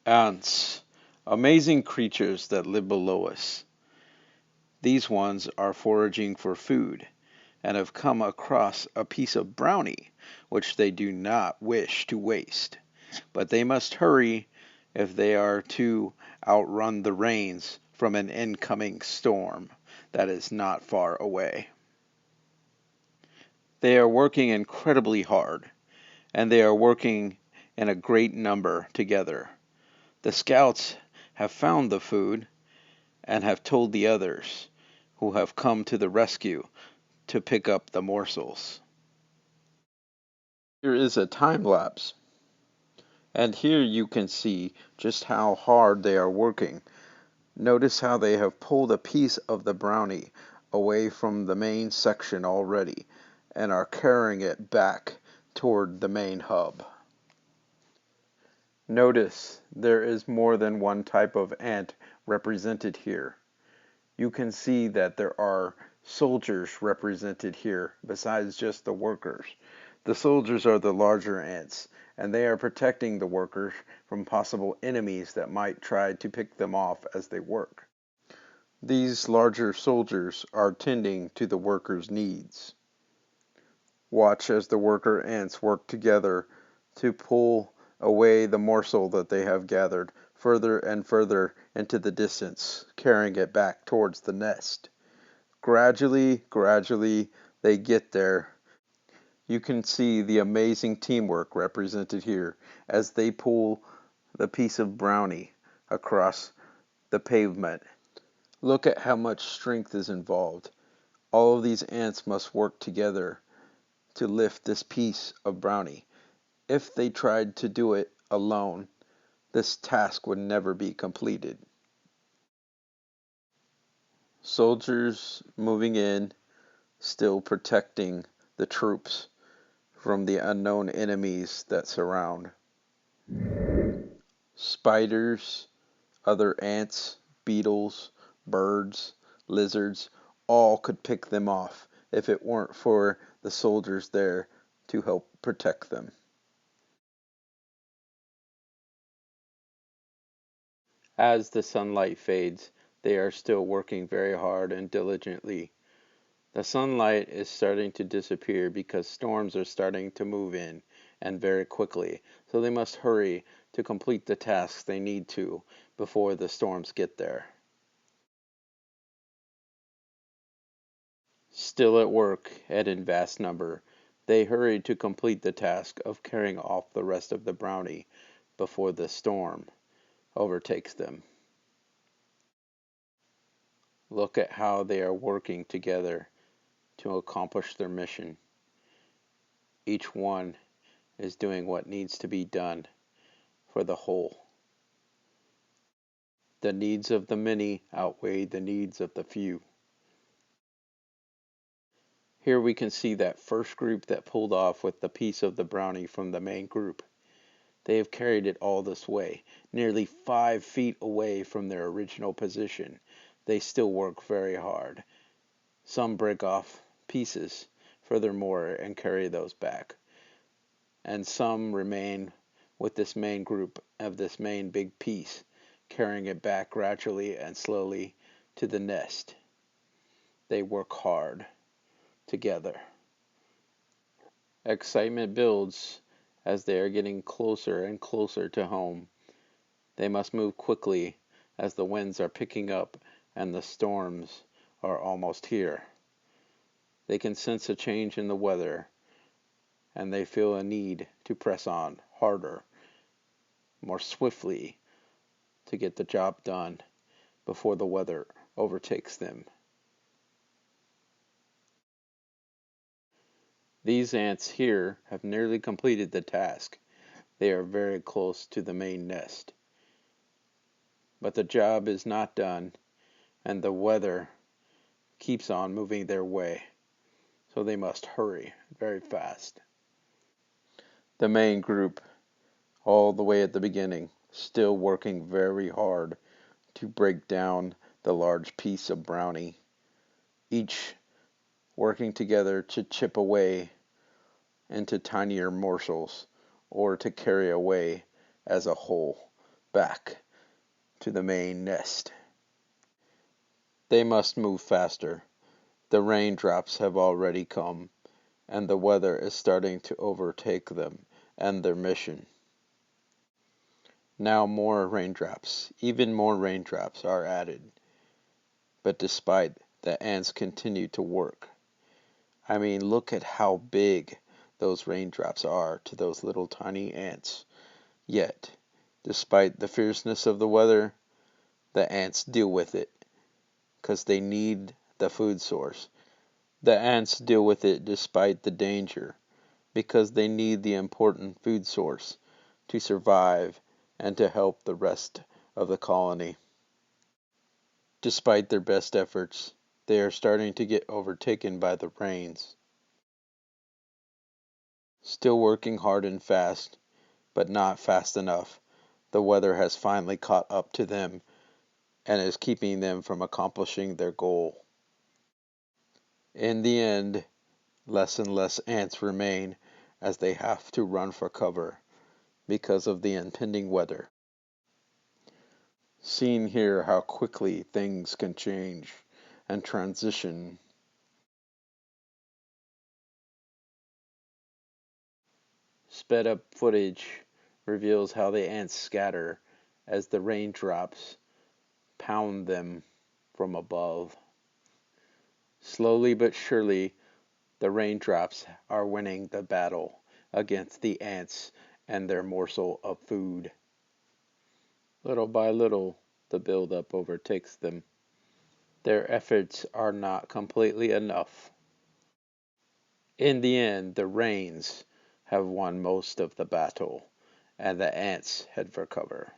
Ants, amazing creatures that live below us. These ones are foraging for food and have come across a piece of brownie which they do not wish to waste. But they must hurry if they are to outrun the rains from an incoming storm that is not far away. They are working incredibly hard, and they are working in a great number together. The scouts have found the food and have told the others, who have come to the rescue, to pick up the morsels. Here is a time lapse, and here you can see just how hard they are working. Notice how they have pulled a piece of the brownie away from the main section already and are carrying it back toward the main hub. Notice there is more than one type of ant represented here. You can see that there are soldiers represented here besides just the workers. The soldiers are the larger ants, and they are protecting the workers from possible enemies that might try to pick them off as they work. These larger soldiers are tending to the workers' needs. Watch as the worker ants work together to pull away the morsel that they have gathered further and further into the distance, carrying it back towards the nest. Gradually, they get there. You can see the amazing teamwork represented here as they pull the piece of brownie across the pavement. Look at how much strength is involved. All of these ants must work together to lift this piece of brownie. If they tried to do it alone, this task would never be completed. Soldiers moving in, still protecting the troops from the unknown enemies that surround. Spiders, other ants, beetles, birds, lizards, all could pick them off if it weren't for the soldiers there to help protect them. As the sunlight fades, they are still working very hard and diligently. The sunlight is starting to disappear because storms are starting to move in, and very quickly, so they must hurry to complete the tasks they need to before the storms get there. Still at work and in vast number, they hurry to complete the task of carrying off the rest of the brownie before the storm overtakes them. Look at how they are working together to accomplish their mission. Each one is doing what needs to be done for the whole. The needs of the many outweigh the needs of the few. Here we can see that first group that pulled off with the piece of the brownie from the main group. They have carried it all this way, nearly 5 feet away from their original position. They still work very hard. Some break off pieces furthermore and carry those back. And some remain with this main group of this main big piece, carrying it back gradually and slowly to the nest. They work hard together. Excitement builds as they are getting closer and closer to home. They must move quickly as the winds are picking up and the storms are almost here. They can sense a change in the weather, and they feel a need to press on harder, more swiftly, to get the job done before the weather overtakes them. These ants here have nearly completed the task. They are very close to the main nest. But the job is not done, and the weather keeps on moving their way, so they must hurry very fast. The main group, all the way at the beginning, still working very hard to break down the large piece of brownie, each working together to chip away into tinier morsels or to carry away as a whole back to the main nest. They must move faster. The raindrops have already come, and the weather is starting to overtake them and their mission. Now more raindrops, even more raindrops are added. But despite the ants continue to work. I mean, look at how big those raindrops are to those little tiny ants. Yet, despite the fierceness of the weather, the ants deal with it because they need the food source. The ants deal with it despite the danger because they need the important food source to survive and to help the rest of the colony. Despite their best efforts, they are starting to get overtaken by the rains. Still working hard and fast, but not fast enough. The weather has finally caught up to them and is keeping them from accomplishing their goal. In the end, less and less ants remain as they have to run for cover because of the impending weather. Seeing here how quickly things can change and transition. Sped up footage reveals how the ants scatter as the raindrops pound them from above. Slowly but surely, the raindrops are winning the battle against the ants and their morsel of food. Little by little, the buildup overtakes them. Their efforts are not completely enough. In the end, the rains have won most of the battle, and the ants head for cover.